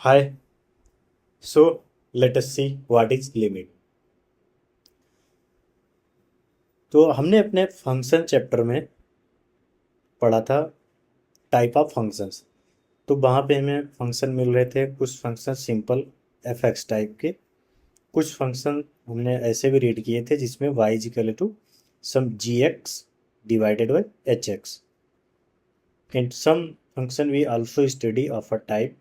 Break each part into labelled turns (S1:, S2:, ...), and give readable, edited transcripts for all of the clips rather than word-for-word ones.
S1: Hi, so let us see what is limit. तो हमने अपने फंक्शन चैप्टर में पढ़ा था टाइप ऑफ फंक्शंस। तो वहाँ पे हमें फंक्शन मिल रहे थे, कुछ function simple F x type के, कुछ फंक्शन हमने ऐसे भी रीड किए थे जिसमें Y is equal to some G X divided by H X. And some function we also study of a type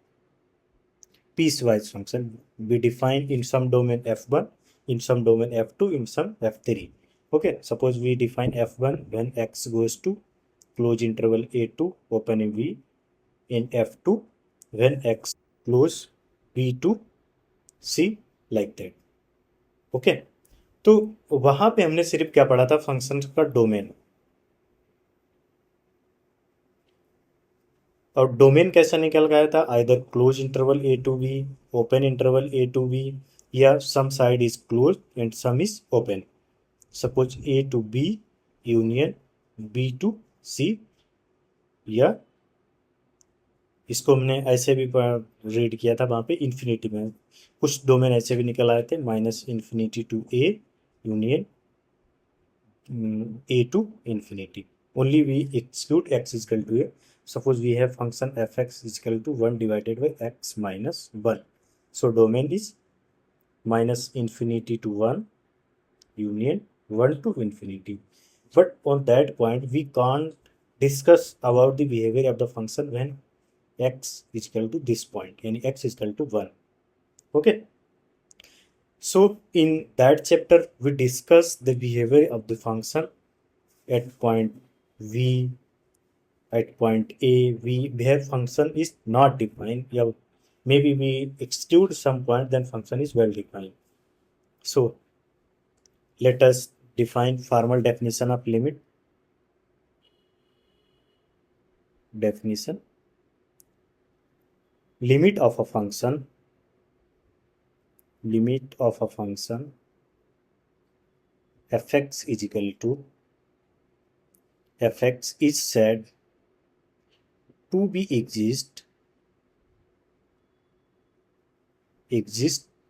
S1: piecewise function we define in some domain f1, in some domain f2, in some f3. Okay, suppose we define f1 when x goes to close interval a2 open v, in f2 when x close b to c, like that. Okay, तो वहां पे हमने सिर्फ क्या पढ़ा था, function का domain. और डोमेन कैसा निकल गया था, either close interval A to B, open interval A to B, या some side is close and some is open. Suppose A to B union B to C, या इसको हमने ऐसे भी रीड किया था वहाँ पे इन्फिनिटी में। कुछ डोमेन ऐसे भी निकल आए थे, minus infinity to A union a to infinity. Only we exclude x is equal to a. Suppose we have function fx is equal to 1 divided by x minus 1. So domain is minus infinity to 1 union 1 to infinity. But on that point we can't discuss about the behavior of the function when x is equal to this point and x is equal to 1. Okay. So in that chapter we discuss the behavior of the function at point v, at point a, v, where function is not defined. Yeah, maybe we exclude some point, then function is well defined. So let us define formal definition of limit. Definition: limit of a function, limit of a function fx is equal to, fx is said to be exist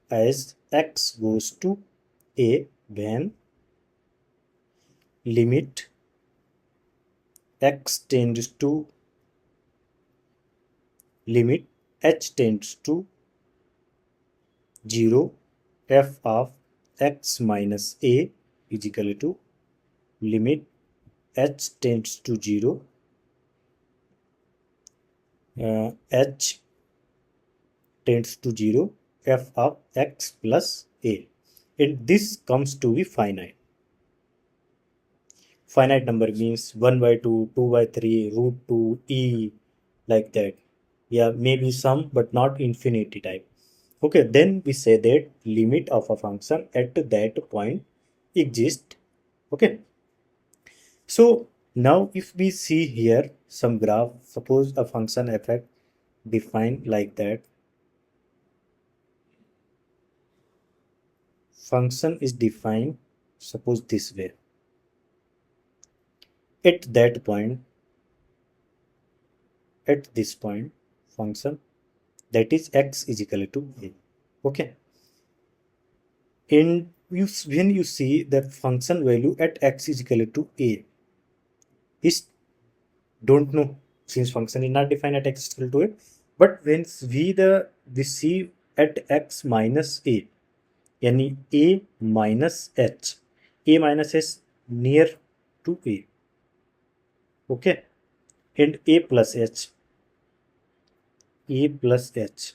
S1: as x goes to a when limit x tends to, limit h tends to 0, f of x minus a is equal to limit h tends to 0, h tends to 0, f of x plus a. And this comes to be finite. Finite number means 1 by 2, 2 by 3, root 2, e, like that. Yeah, maybe some, but not infinity type. Okay, then we say that limit of a function at that point exists. Okay, so now if we see here some graph, suppose a function f(x) defined like that. Function is defined, suppose this way. At that point, at this point, function that is x is equal to a. Okay, and when you see that function value at x is equal to a is, don't know, since function is not defined at x is equal to a, but when we see at x minus a, यानी a minus h, a minus h near to a, okay, and a plus h, a plus h,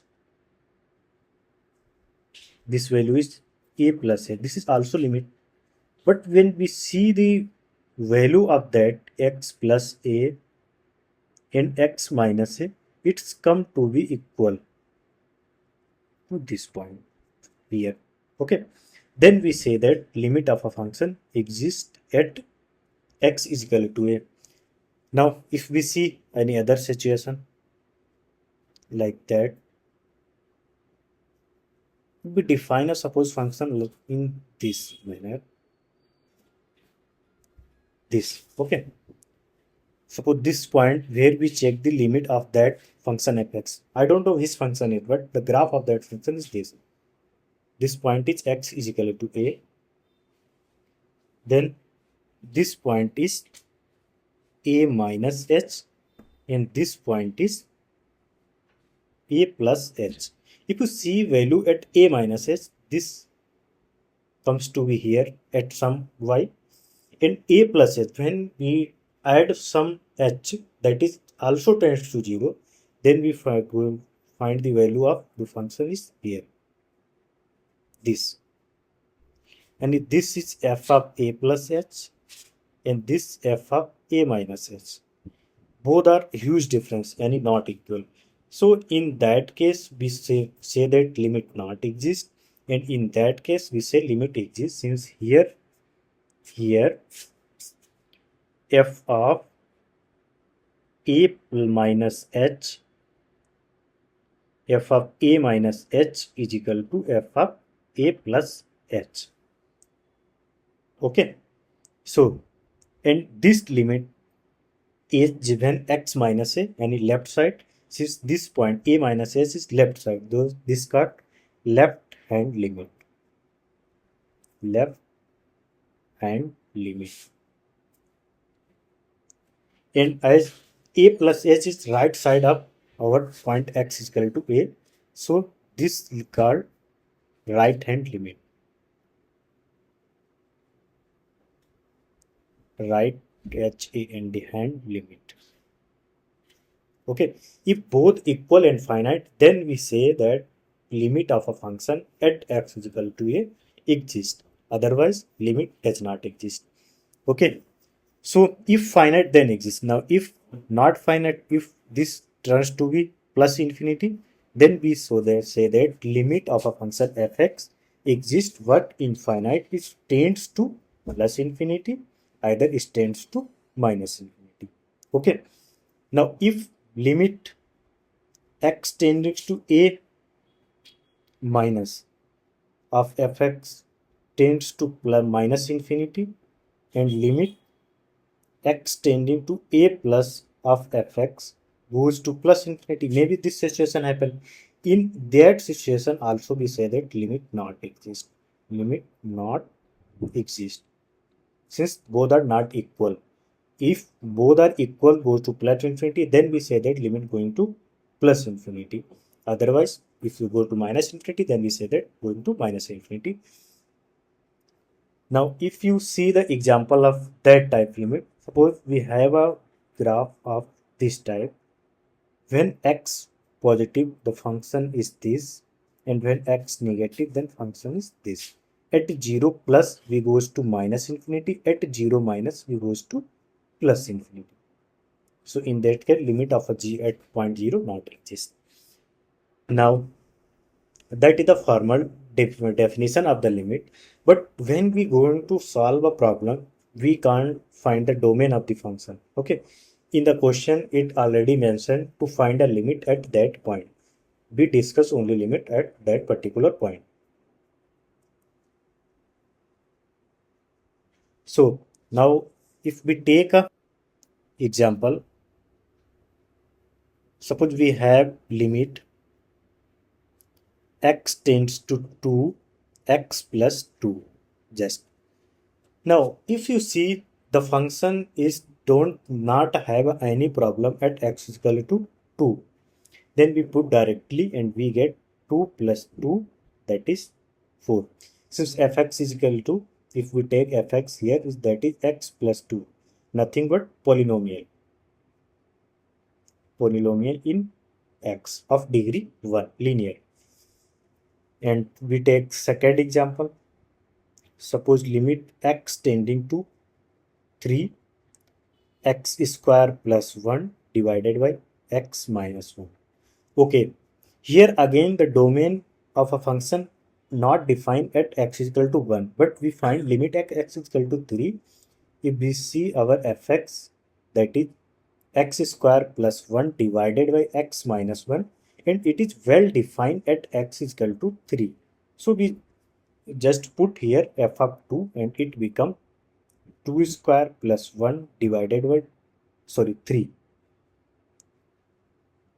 S1: this value is a plus h, this is also limit. But when we see the value of that x plus a and x minus a, it's come to be equal to this point here. Okay, then we say that limit of a function exists at x is equal to a. Now if we see any other situation like that, we define a suppose function in this manner, this. Okay, suppose this point where we check the limit of that function fx. I don't know which function is, but the graph of that function is this. This point is x is equal to a. Then this point is a minus h, and this point is a plus h. If you see value at a minus h, this comes to be here at some y, and a plus h, when we add some h that is also tends to 0, then we find the value of the function is here, this. And if this is f of a plus h, and this f of a minus h. Both are huge difference and not equal. So in that case, we say that limit not exist, and in that case, we say limit exists, since here f of a minus h, f of a minus h is equal to f of a plus h. Okay, so and this limit is when x minus a, and in left side, since this point a minus s is left side, those this got left hand limit, left hand limit. And as a plus h is right side of our point x is equal to a, so this is called right hand limit, right hand limit. Okay, if both equal and finite, then we say that limit of a function at x is equal to a exists. Otherwise, limit does not exist. Okay, so if finite, then exists. Now, if not finite, if this turns to be plus infinity, then we say that limit of a function fx exists, but infinite it tends to plus infinity, either it tends to minus infinity. Okay, now if limit x tends to a minus of fx tends to plus minus infinity, and limit x tending to a plus of fx goes to plus infinity, maybe this situation happen. In that situation also we say that limit not exist, limit not exist, since both are not equal. If both are equal goes to plus infinity, then we say that limit going to plus infinity. Otherwise, if you go to minus infinity, then we say that going to minus infinity. Now, if you see the example of that type limit, suppose we have a graph of this type. When x positive, the function is this, and when x negative, then function is this. At 0 plus, we goes to minus infinity. At 0 minus, we goes to plus infinity. So in that case, limit of a g at point 0 not exist. Now, that is the formal definition of the limit. But when we going to solve a problem, we can't find the domain of the function. Okay, in the question it already mentioned to find a limit at that point. We discuss only limit at that particular point. So now if we take a example, suppose we have limit x tends to 2 x plus 2 just. Now if you see the function is don't not have any problem at x is equal to 2, then we put directly and we get 2 plus 2, that is 4. Since fx is equal to, if we take fx here, is that is x plus 2, nothing but polynomial in x of degree 1, linear. And we take second example. Suppose limit x tending to 3 x square plus 1 divided by x minus 1. Okay, here again the domain of a function not defined at x is equal to 1, but we find limit at x is equal to 3. If we see our fx, that is x square plus 1 divided by x minus 1, and it is well defined at x is equal to 3. So we just put here f of 2 and it become 2 square plus 1 divided by 3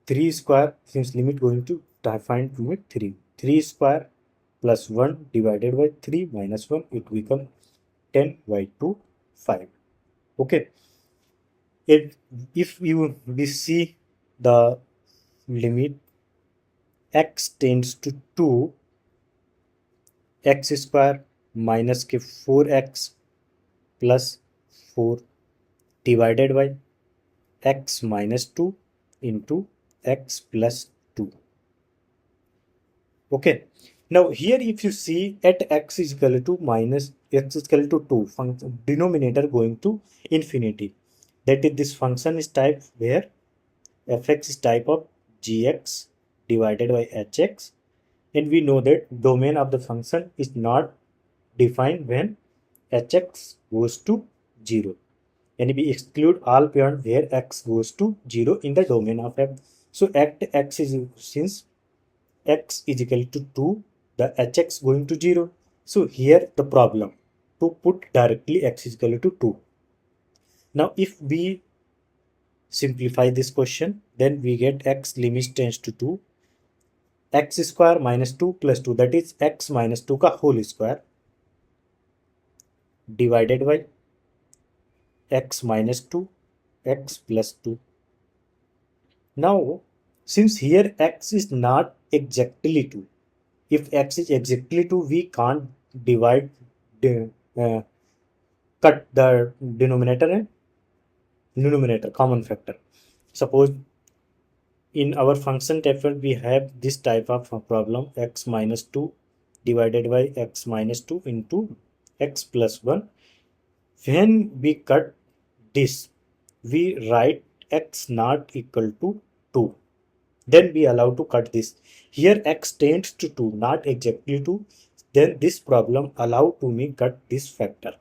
S1: 3 square, since limit going to find limit 3. 3 square plus 1 divided by 3 minus 1, it becomes 10 by 2, 5. Okay. If we see the limit x tends to 2, x square minus के 4x plus 4 divided by x minus 2 into x plus 2. Okay. Now here if you see at x is equal to minus x is equal to 2, function denominator going to infinity. That is, this function is type where fx is type of gx divided by hx, and we know that domain of the function is not defined when hx goes to 0, and we exclude all beyond where x goes to 0 in the domain of f. So at x is, since x is equal to 2, the hx going to 0. So here the problem to put directly x is equal to 2. Now if we simplify this question, then we get x limit tends to 2, x square minus 2 plus 2, that is x minus 2 का whole square divided by x minus 2, x plus 2. Now since here x is not exactly 2, if x is exactly 2, we can't divide the cut the denominator and numerator common factor. Suppose in our function table we have this type of problem, x minus 2 divided by x minus 2 into x plus 1. When we cut this, we write x not equal to 2. Then we allow to cut this. Here x tends to 2, not exactly 2. Then this problem allow to me cut this factor.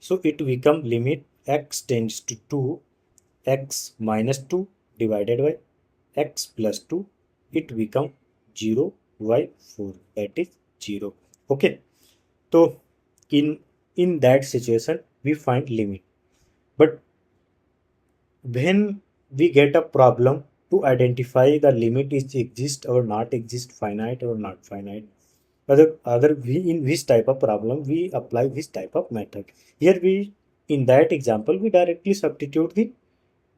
S1: So it become limit x tends to 2, x minus 2 divided by x plus 2, it become 0 by 4, that is 0. Okay. So in that situation we find limit. But when we get a problem to identify the limit is exist or not exist, finite or not finite, other we in which type of problem we apply this type of method. Here we, in that example, we directly substitute the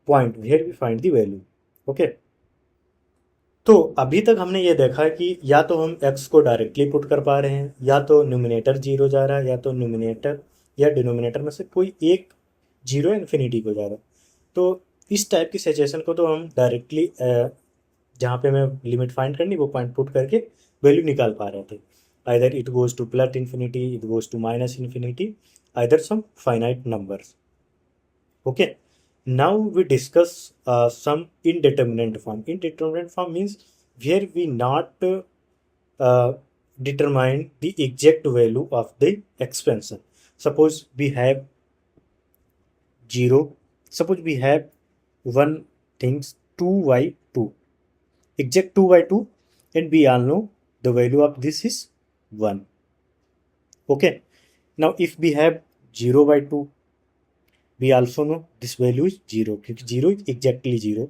S1: point where we find the value. Okay. तो अभी तक हमने ये देखा है कि या तो हम x को डायरेक्टली पुट कर पा रहे हैं, या तो न्यूमिनेटर 0 जा रहा है, या तो न्यूमिनेटर या डिनोमिनेटर में से कोई एक 0 इन्फिनिटी को जा रहा है. तो इस टाइप की सिचुएशन को तो हम डायरेक्टली जहाँ पे हमें लिमिट फाइंड करनी वो पॉइंट पुट करके वैल्यू निकाल पा रहे थे. Either it goes to plus infinity, it goes to minus infinity, either some finite numbers. Okay. Now we discuss some indeterminate form. Indeterminate form means where we not determine the exact value of the expansion. Suppose we have 0. Suppose we have one things 2 by 2. Exact 2 by 2, and we all know the value of this is 1. Okay. Now if we have 0 by 2, we also know this value is 0 because 0 is exactly 0.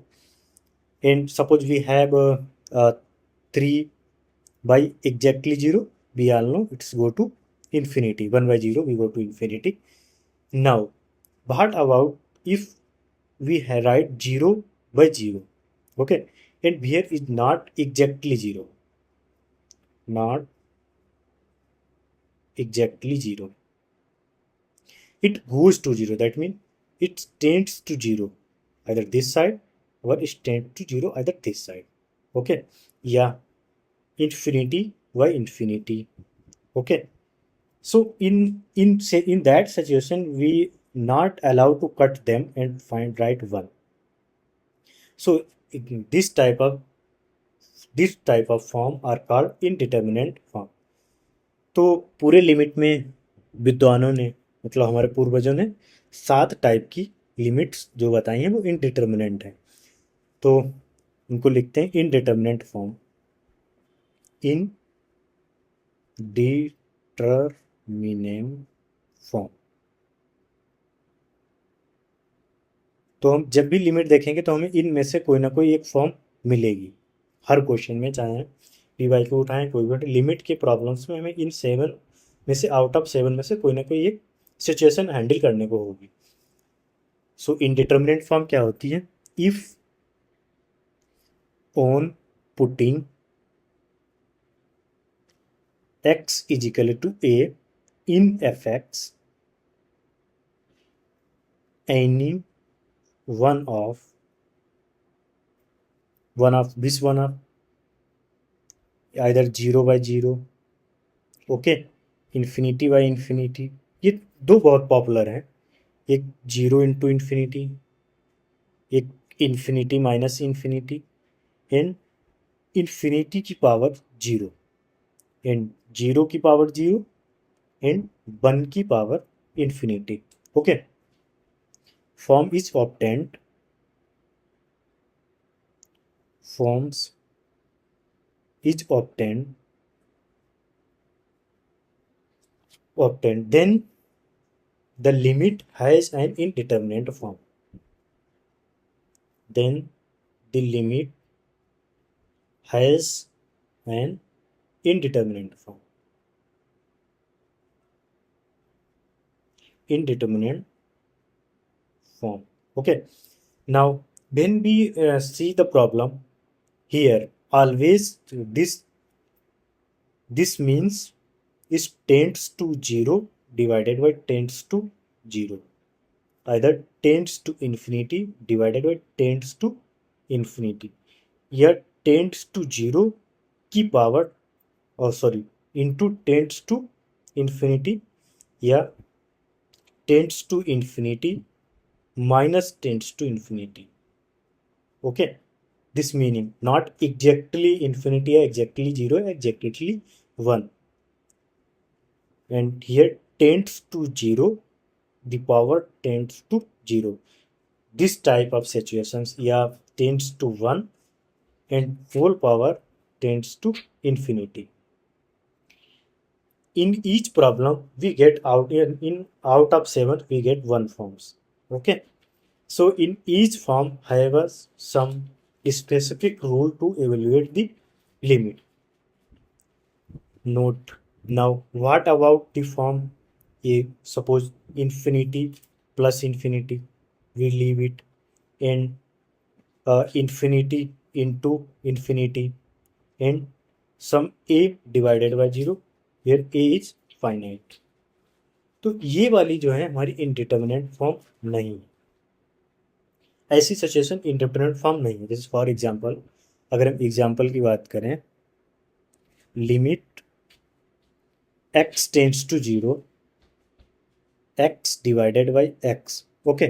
S1: And suppose we have 3 by exactly 0, we all know it's go to infinity. 1 by 0 we go to infinity. Now what about if we write 0 by 0? Okay, and here is not exactly 0, not exactly 0, it goes to 0. That means it tends to 0 either this side, or it tends to 0 either this side. Okay. Yeah, infinity by infinity. Okay. So in that situation we not allowed to cut them and find right one. So this type of form are called indeterminate form. तो पूरे limit में विद्वानों ने, मतलब हमारे पूर्वजों ने 7 type की लिमिट्स जो बताई हैं वो इनडिटर्मिनेंट है. तो उनको लिखते हैं इनडिटर्मिनेंट फॉर्म. Indeterminate form. तो हम जब भी लिमिट देखेंगे तो हमें इनमें से कोई ना कोई एक फॉर्म मिलेगी हर क्वेश्चन में, चाहे पी वाई को उठाएं कोई भी लिमिट के प्रॉब्लम्स में हमें इन 7 में से आउट ऑफ 7 में से कोई ना कोई एक सिचुएशन हैंडल करने को होगी। सो इनडिटर्मिनेट फॉर्म क्या होती है? If on putting x is equal to a in fx any one of this one of either 0 by 0, okay, infinity by infinity. ये दो बहुत पॉपुलर हैं, एक 0 इंटू इन्फिनिटी, एक infinity minus infinity, and infinity की पावर 0, एंड 0 की power 0, and 1 की power infinity. Okay, form is obtained forms is obtained then the limit has an indeterminate form, then the limit has an indeterminate form, indeterminate form। Okay, now when we see the problem here, always this means is tends to 0 divided by tends to 0, either tends to infinity divided by tends to infinity, या tends to 0 की power into tends to infinity, या tends to infinity minus tends to infinity। okay, this meaning not exactly infinity या exactly 0 या exactly 1, and here tends to 0, the power tends to 0, this type of situations, या tends to 1 and whole power tends to infinity। in each problem we get out of 7 we get 1 forms। okay, so in each form have some specific rule to evaluate the limit। note, now what about the form a? suppose infinity plus infinity, we leave it, and infinity into infinity, and some a divided by 0, where a is finite। तो ये वाली जो है हमारी indeterminate form नहीं है, ऐसी situation independent form नहीं है। जैसे फॉर एग्जांपल, अगर हम एग्जांपल की बात करें, limit x tends to 0 x divided by x। Okay,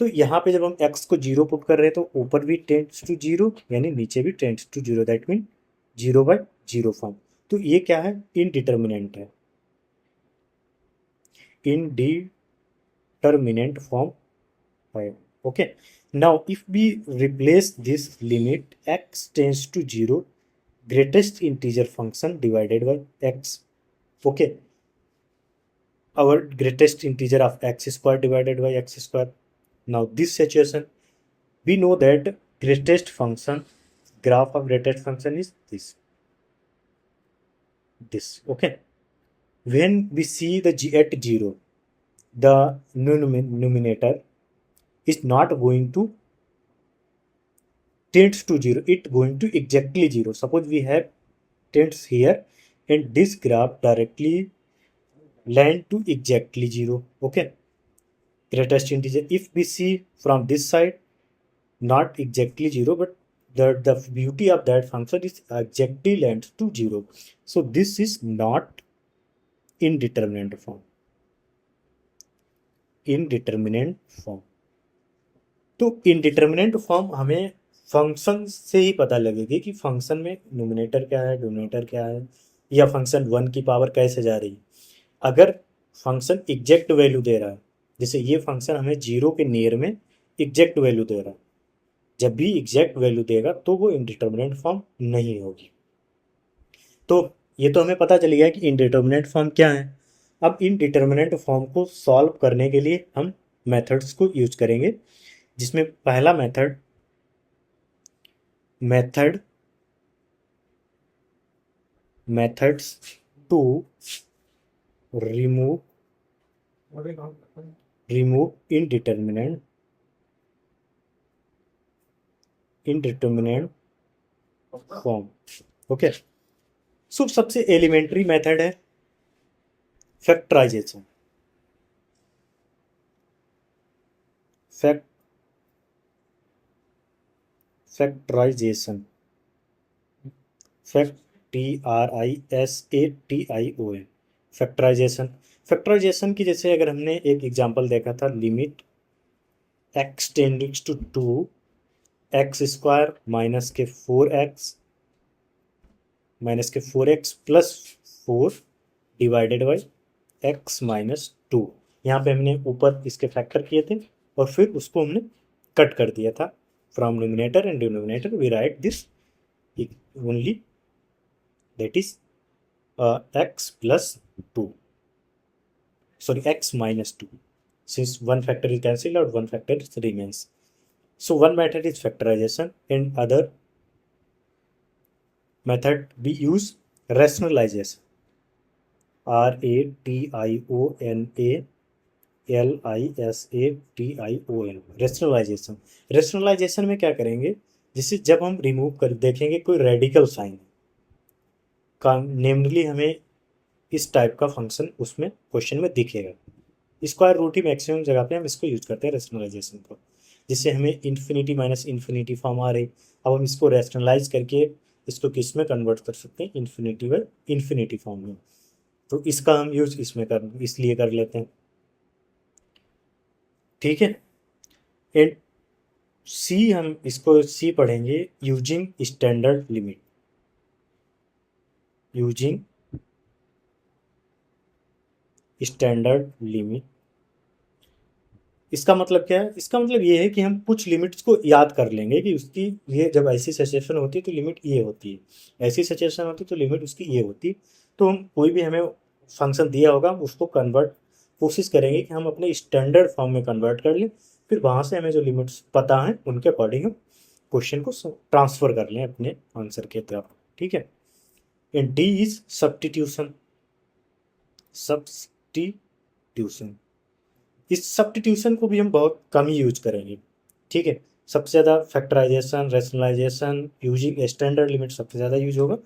S1: तो यहाँ पे जब हम x को 0 पुट कर रहे हैं तो ऊपर भी टेंड्स टू 0 यानी नीचे भी tends to 0, that mean 0 by 0 form. तो ये क्या है? इनडिटर्मिनेंट है, इनडिटर्मिनेंट फॉर्म है। okay, now if we replace this limit x tends to 0 greatest integer function divided by x, okay, our greatest integer of x square divided by x square। now this situation we know that greatest function, graph of greatest function is this okay, when we see the g at 0, the numerator is not going to tends to 0, it going to exactly 0। suppose we have tends here and this graph directly land to exactly 0। okay, greatest integer if we see from this side, not exactly 0, but the beauty of that function is exactly lands to 0, so this is not indeterminate form, indeterminate form। तो indeterminate form हमें function से ही पता लगेगी कि function में numerator क्या है, denominator क्या है, या फंक्शन 1 की पावर कैसे जा रही है। अगर फंक्शन एग्जैक्ट वैल्यू दे रहा है, जैसे ये फंक्शन हमें 0 के नियर में एग्जैक्ट वैल्यू दे रहा है, जब भी एग्जैक्ट वैल्यू देगा तो वो इनडिटर्मिनेंट फॉर्म नहीं होगी। तो ये तो हमें पता चल गया कि इनडिटर्मिनेंट फॉर्म क्या है। अब इनडिटर्मिनेंट फॉर्म को सॉल्व करने के लिए हम मेथड्स को यूज करेंगे। जिसमें पहला methods to remove indeterminate form. Okay, so सबसे एलिमेंट्री मेथड है factorisation. Factorisation TRISATION factorisation. Factorisation की जैसे अगर हमने एक एग्जांपल देखा था, limit x tending to 2x² -4x plus 4 divided by x -2। यहाँ पे हमने ऊपर इसके फैक्टर किए थे और फिर उसको हमने कट कर दिया था। From numerator and denominator we write this only, that is x plus 2, sorry x minus 2, since one factor is cancelled out, one factor remains. So one method is factorization and other method we use rationalization, RATIONALISATION rationalization। rationalization में क्या करेंगे, जिससे जब हम remove कर देखेंगे कोई radical sign का, नेमली हमें इस टाइप का फंक्शन उसमें क्वेश्चन में दिखेगा। स्क्वायर रूट ही मैक्सिमम जगह पे हम इसको यूज करते हैं रेशनलाइजेशन को, जिससे हमें इन्फिनिटी माइनस इन्फिनिटी फॉर्म आ रही। अब हम इसको रेशनलाइज करके इसको किस में कन्वर्ट कर सकते हैं, इन्फिनिटी बाई इन्फिनिटी फॉर्म में। तो इसका हम यूज इसलिए कर लेते हैं। ठीक है, एंड सी, हम इसको सी पढ़ेंगे using standard limit. Using standard limit, इसका मतलब क्या है? इसका मतलब ये है कि हम कुछ लिमिट्स को याद कर लेंगे कि उसकी ये जब ऐसी सिचुएशन होती है तो लिमिट ये होती है, ऐसी सिचुएशन होती है तो लिमिट उसकी ये होती है। तो हम कोई भी हमें फंक्शन दिया होगा उसको कोशिश करेंगे कि हम अपने स्टैंडर्ड फॉर्म में कन्वर्ट कर लें, फिर वहाँ से हमें जो लिमिट्स पता है उनके अकॉर्डिंग हम क्वेश्चन को ट्रांसफर कर लें अपने आंसर के तरफ। ठीक है, एंड डी इज सब्स्टिट्यूशन। इस सब्स्टिट्यूशन को भी हम बहुत कम ही यूज करेंगे। ठीक है, सबसे ज़्यादा factorization, rationalization, using standard limit सबसे ज़्यादा यूज होगा,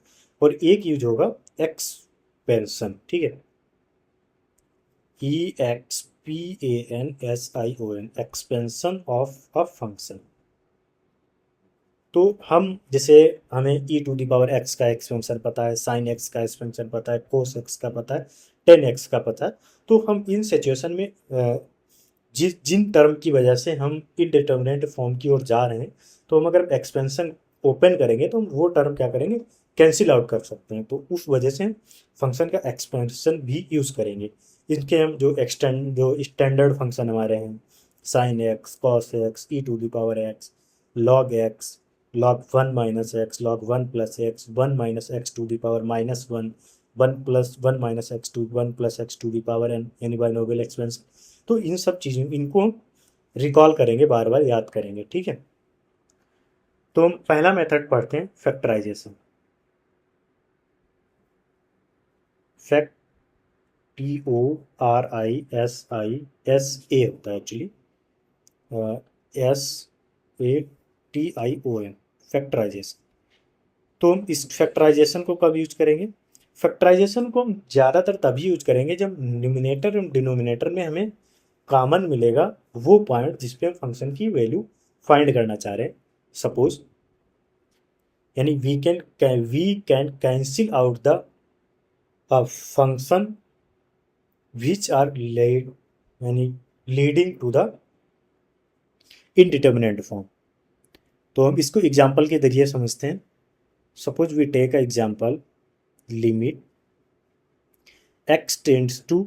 S1: और एक यूज होगा एक्सपेंशन। ठीक है, EXPANSION, expansion of a function. तो हम जैसे हमें e⁻x का एक्सपेंशन पता है, sin x का एक्सपेंशन पता है, cos x का पता है, tan x का पता है, तो हम इन सिचुएशन में जिन टर्म की वजह से हम इनडिटर्मिनेट फॉर्म की ओर जा रहे हैं, तो हम अगर एक्सपेंशन ओपन करेंगे तो हम वो टर्म क्या करेंगे, कैंसिल आउट कर सकते हैं। तो उस वजह से हम फंक्शन का एक्सपेंशन भी यूज़ करेंगे। इनके हम जो स्टैंडर्ड फंक्शन हमारे हैं, sine x, cos x, e⁻x, log x, log 1 minus x, log 1 plus x, 1 minus x to the power minus 1, 1 plus 1 minus x to 1 plus x to the power n, यानी binomial expansion. तो इन सब चीज़ों इनको recall करेंगे, बार बार याद करेंगे। ठीक है, तो हम पहला मेथड पढ़ते हैं फैक्टराइजेशन। फैक्ट TORISISA होता है एक्चुअली, SATION फैक्टराइजेशन। तो हम इस फैक्टराइजेशन को कब यूज करेंगे? फैक्टराइजेशन को हम ज़्यादातर तभी यूज करेंगे जब न्यूमिनेटर और डिनोमिनेटर में हमें कॉमन मिलेगा वो पॉइंट जिस पे हम फंक्शन की वैल्यू फाइंड करना चाह रहे हैं। सपोज, यानी we can cancel out the function which are यानी leading to the indeterminate form. तो हम इसको एग्जाम्पल के जरिए समझते हैं। Suppose we take an example, limit x tends to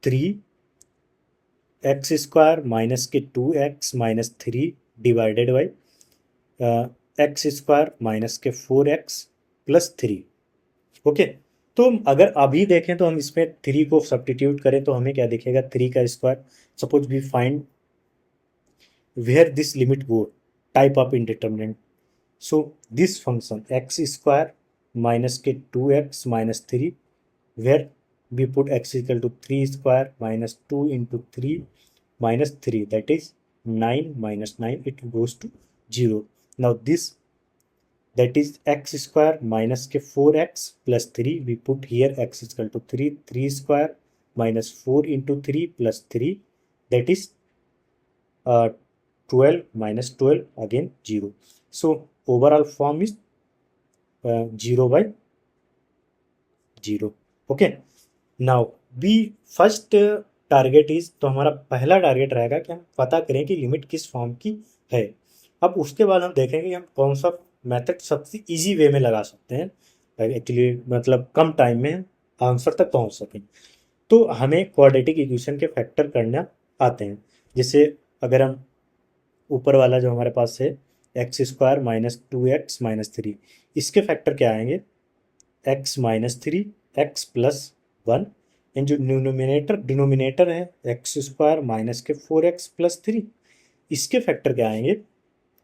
S1: 3 x² minus के 2x minus 3 divided by x² minus के 4x plus 3। ओके, तो अगर अभी देखें तो हम इसमें 3 को सब्स्टिट्यूट करें तो हमें क्या दिखेगा, 3 का square. Suppose we find where this limit go, type of indeterminate. So this function x square minus के 2x minus 3, where we put x equal to 3 square minus 2 into 3 minus 3, that is 9 minus 9, it goes to 0. Now this, that is x square minus के 4x plus 3, we put here x is equal to 3, 3 square minus 4 into 3 plus 3, that is 12 minus 12, again 0. So overall form is 0 by 0. Okay. Now be first target is, तो हमारा पहला target रहेगा कि हम पता करें कि लिमिट किस फॉर्म की है। अब उसके बाद हम देखेंगे कि हम कौन सा मेथड सबसे इजी वे में लगा सकते हैं, एक्चुअली मतलब कम टाइम में आंसर तक पहुंच सकें। तो हमें क्वाड्रेटिक इक्वेशन के फैक्टर करना आते हैं। जैसे अगर हम ऊपर वाला जो हमारे पास है x square minus 2x minus 3, इसके फैक्टर क्या आएंगे, x minus 3 x plus 1, and जो डिनोमिनेटर है एक्स स्क्वायर माइनस के 4x प्लस 3, इसके फैक्टर क्या आएंगे,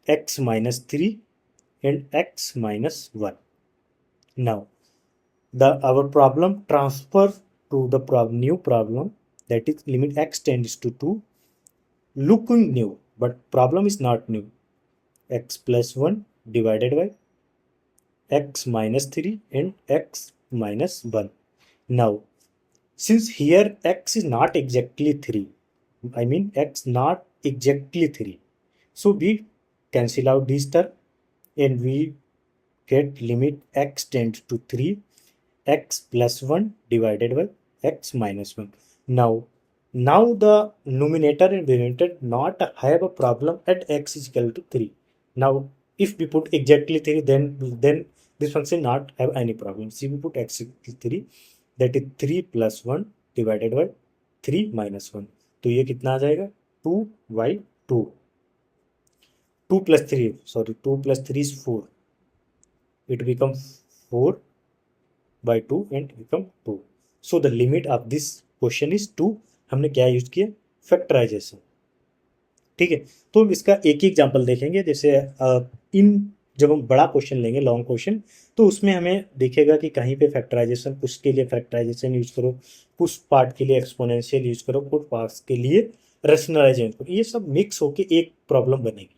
S1: x minus 3 and x minus 1। Now our problem transfer to the new problem, that is limit x tends to 2, looking new but problem is not new, x plus 1 divided by x minus 3 and x minus 1. Now since here x is not exactly 3, I mean x not exactly 3, so we cancel out this term and we get limit x tends to 3, x plus 1 divided by x minus 1. Now the numerator and denominator not have a problem at x is equal to 3. Now if we put exactly 3, then this function not have any problem. See, we put x equal to 3, that is 3 plus 1 divided by 3 minus 1, तो ये कितना आ जाएगा, 2 by 2, 2 plus 3, sorry 2 plus 3 is 4, it becomes 4 by 2 and become 2. So the limit of this question is 2. हमने क्या use किया, factorisation. ठीक है, तो हम इसका एक ही एग्जांपल देखेंगे। जैसे जब हम बड़ा क्वेश्चन लेंगे, लॉन्ग क्वेश्चन, तो उसमें हमें दिखेगा कि कहीं पे फैक्टराइजेशन, कुछ के लिए फैक्टराइजेशन यूज करो, कुछ पार्ट के लिए एक्सपोनेंशियल यूज करो, कुछ पार्ट्स के लिए रैशनलाइजेशन करो, ये सब मिक्स होके एक प्रॉब्लम बनेगी।